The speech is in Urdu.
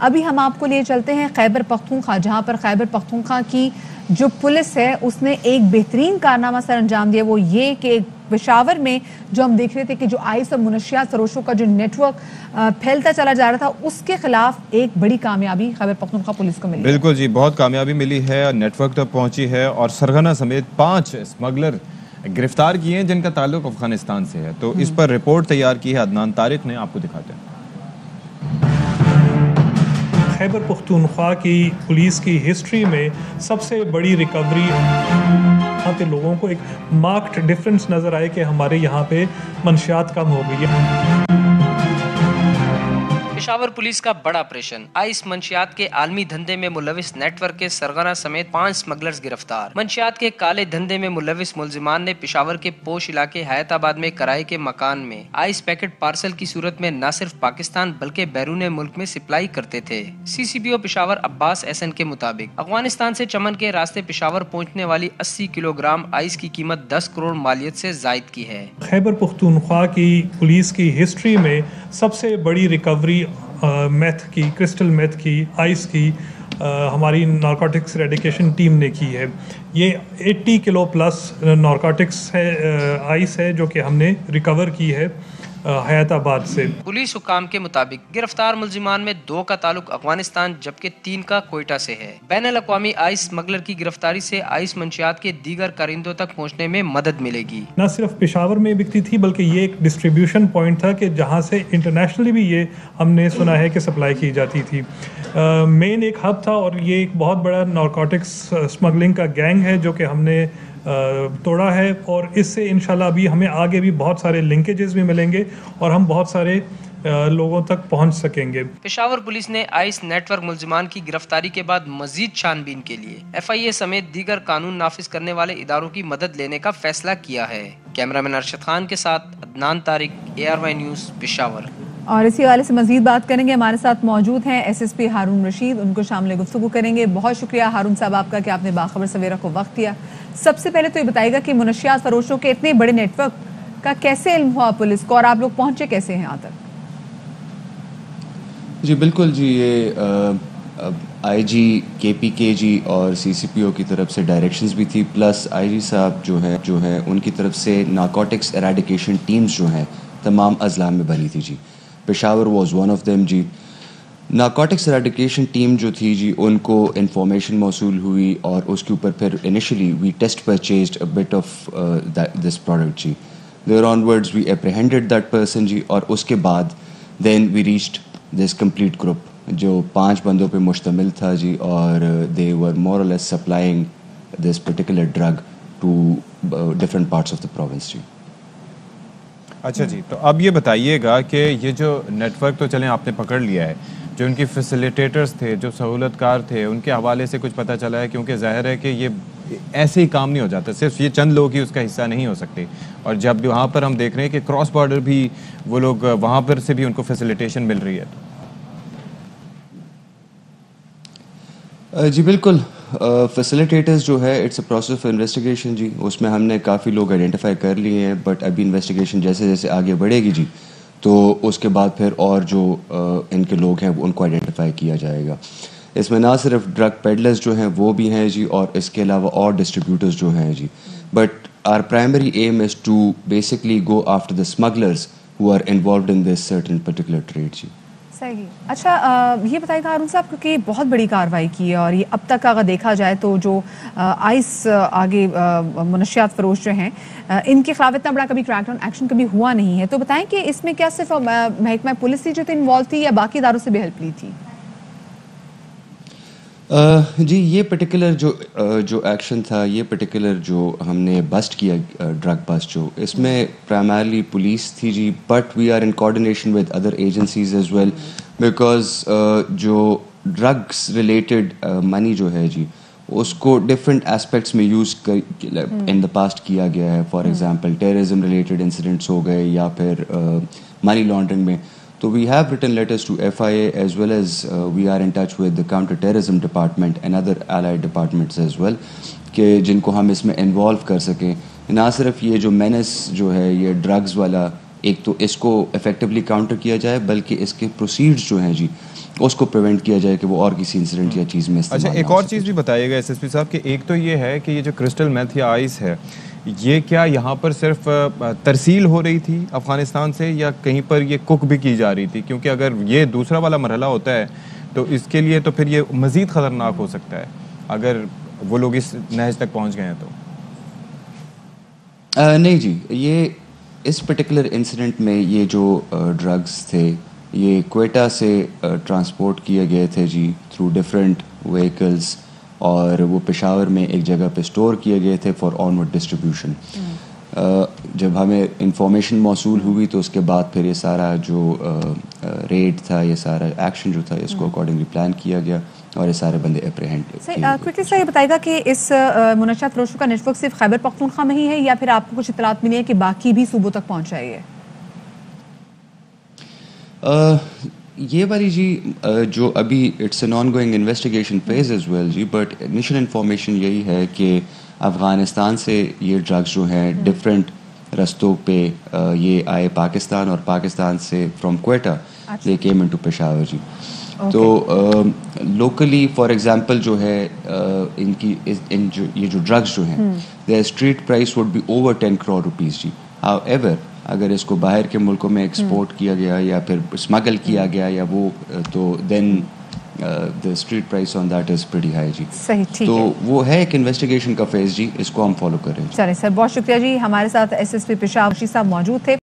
ابھی ہم آپ کو لیے چلتے ہیں خیبر پختونخوا، جہاں پر خیبر پختونخوا کی جو پولیس ہے اس نے ایک بہترین کارنامہ سر انجام دیا، وہ یہ کہ پشاور میں جو ہم دیکھ رہے تھے کہ جو آئس اور منشیات فروشوں کا جو نیٹ ورک پھیلتا چلا جا رہا تھا، اس کے خلاف ایک بڑی کامیابی خیبر پختونخوا پولیس کو ملی۔ بالکل جی، بہت کامیابی ملی ہے، نیٹ ورک تک پہنچی ہے اور سرغنہ سمیت 5 اسمگلر گرفتار کیے ہیں جن کا تعلق افغانستان سے ہے۔ تو اس پر رپورٹ تیار کی ہے عدنان طارق نے، آپ کو دکھاتے ہیں۔ خیبر پختونخوا کی پولیس کی ہسٹری میں سب سے بڑی ریکوری، یہاں پہ لوگوں کو ایک مارکڈ ڈفرنس نظر آئے کہ ہمارے یہاں پہ منشیات کم ہو گئی ہے۔ پشاور پولیس کا بڑا آپریشن، آئس منشیات کے عالمی دھندے میں ملوث نیٹ ورک کے سرغنہ سمیت 5 اسمگلرز گرفتار۔ منشیات کے کالے دھندے میں ملوث ملزمان نے پشاور کے پوش علاقے حیات آباد میں کرائے کے مکان میں آئس پیکٹ پارسل کی صورت میں نہ صرف پاکستان بلکہ بیرون ملک میں سپلائی کرتے تھے۔ سی سی پی او پشاور عباس احسن کے مطابق افغانستان سے چمن کے راستے پشاور پہنچنے والی 80 کلو گرام آئس کی قیمت 10 کروڑ مالیت سے زائد کی ہے۔ خیبر پختونخوا کی پولیس کی ہسٹری میں سب سے بڑی ریکوری میتھ کی، کرسٹل میتھ کی، آئس کی ہماری نارکوٹکس ریڈیکیشن ٹیم نے کی ہے۔ یہ 80 کلو پلس نارکوٹکس ہے، آئس ہے جو کہ ہم نے ریکور کی ہے حیات آباد سے۔ پولیس حکام کے مطابق گرفتار ملزمان میں 2 کا تعلق افغانستان جبکہ 3 کا کوئٹہ سے ہے۔ بین الاقوامی آئس اسمگلر کی گرفتاری سے آئس منشیات کے دیگر کارندوں تک پہنچنے میں مدد ملے گی۔ نہ صرف پشاور میں بکتی تھی بلکہ یہ ایک ڈسٹریبیوشن پوائنٹ تھا کہ جہاں سے انٹرنیشنلی بھی یہ ہم نے سنا ہے کہ سپلائی کی جاتی تھی۔ مین ایک ہب تھا اور یہ ایک بہت بڑا نارکوٹکس اسمگلنگ کا گینگ ہے جو کہ ہم نے توڑا ہے، اور اس سے انشاءاللہ ابھی ہمیں آگے بھی بہت سارے لنکیجز بھی ملیں گے اور ہم بہت سارے لوگوں تک پہنچ سکیں گے۔ پشاور پولیس نے آئس نیٹ ورک ملزمان کی گرفتاری کے بعد مزید چھان بین کے لیے ایف آئی اے سمیت دیگر قانون نافذ کرنے والے اداروں کی مدد لینے کا فیصلہ کیا ہے۔ کیمرہ مین ارشد خان کے ساتھ عدنان طارق، ARY نیوز، پشاور۔ اور اسی حوالے سے مزید بات کریں گے، ہمارے ساتھ موجود ہیں SSP ہارون رشید، ان کو شامل گفتگو کریں گے۔ بہت شکریہ ہارون صاحب آپ کا کہ آپ نے باخبر سویرا کو وقت دیا۔ سب سے پہلے تو یہ بتائیے گا کہ منشیات فروشوں کے اتنے بڑے نیٹ ورک کا کیسے علم ہوا پولیس کو، اور آپ لوگ پہنچے کیسے ہیں یہاں تک؟ جی بالکل جی، یہ IG KPK جی اور CCPO کی طرف سے ڈائریکشنز بھی تھی، پلس IG صاحب جو ہے ان کی طرف سے نارکوٹکس ایراڈیکیشن ٹیمز جو ہیں تمام اضلاع میں بنی تھی جی۔ Peshawar was one of them جی۔ نارکوٹکس ایراڈیکیشن ٹیم جو تھی جی، ان کو انفارمیشن موصول ہوئی اور اس کے اوپر پھر initially we test purchased a bit of this product جی۔ There on words we apprehended that person جی، اور اس کے بعد then we reached this complete group جو 5 بندوں پہ مشتمل تھا جی، اور دے were more or less supplying this particular drug to different parts of the province جی۔ اچھا جی، تو اب یہ بتائیے گا کہ یہ جو نیٹ ورک تو چلیں آپ نے پکڑ لیا ہے، جو ان کی فیسیلیٹیٹرز تھے، جو سہولت کار تھے، ان کے حوالے سے کچھ پتہ چلا ہے؟ کیونکہ ظاہر ہے کہ یہ ایسے ہی کام نہیں ہو جاتا، صرف یہ چند لوگ ہی اس کا حصہ نہیں ہو سکتے، اور جب وہاں پر ہم دیکھ رہے ہیں کہ کراس بارڈر بھی وہ لوگ وہاں پر سے بھی ان کو فیسیلیٹیشن مل رہی ہے۔ جی بالکل، فیسیلیٹیٹرز جو ہے it's a process of investigation جی، اس میں ہم نے کافی لوگ آئیڈینٹیفائی کر لیے ہیں، بٹ ابھی انویسٹیگیشن جیسے جیسے آگے بڑھے گی جی تو اس کے بعد پھر اور جو ان کے لوگ ہیں ان کو آئیڈینٹیفائی کیا جائے گا۔ اس میں نہ صرف ڈرگ پیڈلرز جو ہیں وہ بھی ہیں جی، اور اس کے علاوہ اور ڈسٹریبیوٹرز جو ہیں جی، but our primary aim is to basically go after the smugglers who are involved in this certain particular trade جی۔ صحیح۔ اچھا یہ بتائیے گا ہارون صاحب، کیونکہ بہت بڑی کارروائی کی ہے اور یہ اب تک اگر دیکھا جائے تو جو آئس آگے منشیات فروش جو ہیں ان کے خلاف اتنا بڑا کبھی کریک ڈاؤن ایکشن کبھی ہوا نہیں ہے، تو بتائیں کہ اس میں کیا صرف محکمہ پولیس ہی جو انوالو تھی یا باقی اداروں سے بھی ہیلپ لی تھی؟ جی یہ پرٹیکولر جو ایکشن تھا، یہ پرٹیکولر جو ہم نے بسٹ کیا ڈرگ بسٹ جو، اس میں پرائمرلی پولیس تھی جی، but we are in coordination with other agencies as well, because جو ڈرگس ریلیٹڈ منی جو ہے جی اس کو ڈفرینٹ ایسپیکٹس میں یوز ان دا پاسٹ کیا گیا ہے۔ For example terrorism related incidents ہو گئے یا پھر منی لانڈرنگ میں، تو we have written letters to FIA as well as we are in touch with the counter-terrorism department and other allied departments as well کہ جن کو ہم اس میں انوالو کر سکیں۔ نہ صرف یہ جو مینس جو ہے یہ ڈرگز والا، ایک تو اس کو افیکٹولی کاؤنٹر کیا جائے، بلکہ اس کے پروسیڈز جو ہیں جی اس کو پریونٹ کیا جائے کہ وہ اور کسی انسیڈنٹ یا چیز میں اچھا ایک اور چیز بھی بتائیے گا SSP صاحب کہ ایک تو یہ ہے کہ یہ جو کرسٹل میتھ یا آئس ہے یہ کیا یہاں پر صرف ترسیل ہو رہی تھی افغانستان سے یا کہیں پر یہ کوک بھی کی جا رہی تھی؟ کیونکہ اگر یہ دوسرا والا مرحلہ ہوتا ہے تو اس کے لیے تو پھر یہ مزید خطرناک ہو سکتا ہے اگر وہ لوگ اس نہج تک پہنچ گئے ہیں تو. نہیں جی، یہ اس پرٹیکولر انسیڈنٹ میں یہ جو ڈرگز تھے یہ کوئٹہ سے ٹرانسپورٹ کیے گئے تھے جی تھرو ڈفرینٹ وہیکلز اور وہ پشاور میں ایک جگہ پہ اسٹور کیے گئے تھے فار آنورڈ ڈسٹریبیوشن. جب ہمیں انفارمیشن موصول ہوئی تو اس کے بعد پھر یہ سارا جو ریڈ تھا یہ سارا ایکشن جو تھا اس کو اکارڈنگلی پلان کیا گیا اور یہ سارے بندے اپریہینڈ. کوئکلی سر یہ بتائیے گا کہ اس منشیات فروشوں کا نیٹ ورک صرف خیبر پختونخوا میں ہی ہے یا پھر آپ کو کچھ اطلاعات ملی ہے کہ باقی بھی صوبوں تک پہنچا ہے؟ یہ والی جی جو ابھی it's an ongoing investigation phase as well جی، بٹ انیشل انفارمیشن یہی ہے کہ افغانستان سے یہ ڈرگز جو ہیں ڈفرینٹ رستوں پہ یہ آئے پاکستان اور پاکستان سے from Quetta they came into Peshawar جی. تو لوکلی فار ایگزامپل جو ہے ان کی یہ جو ڈرگز جو ہیں their street price would be over 10 crore rupees جی. ہاؤ ایور اگر اس کو باہر کے ملکوں میں ایکسپورٹ کیا گیا یا پھر اسمگل کیا گیا یا وہ تو دین the street price on that is pretty high جی. تو وہ ہے ایک انویسٹیگیشن کا فیز جی، اس کو ہم فالو کر رہے ہیں. چلیں سر، بہت شکریہ جی. ہمارے ساتھ SSP پشاور صاحب موجود تھے.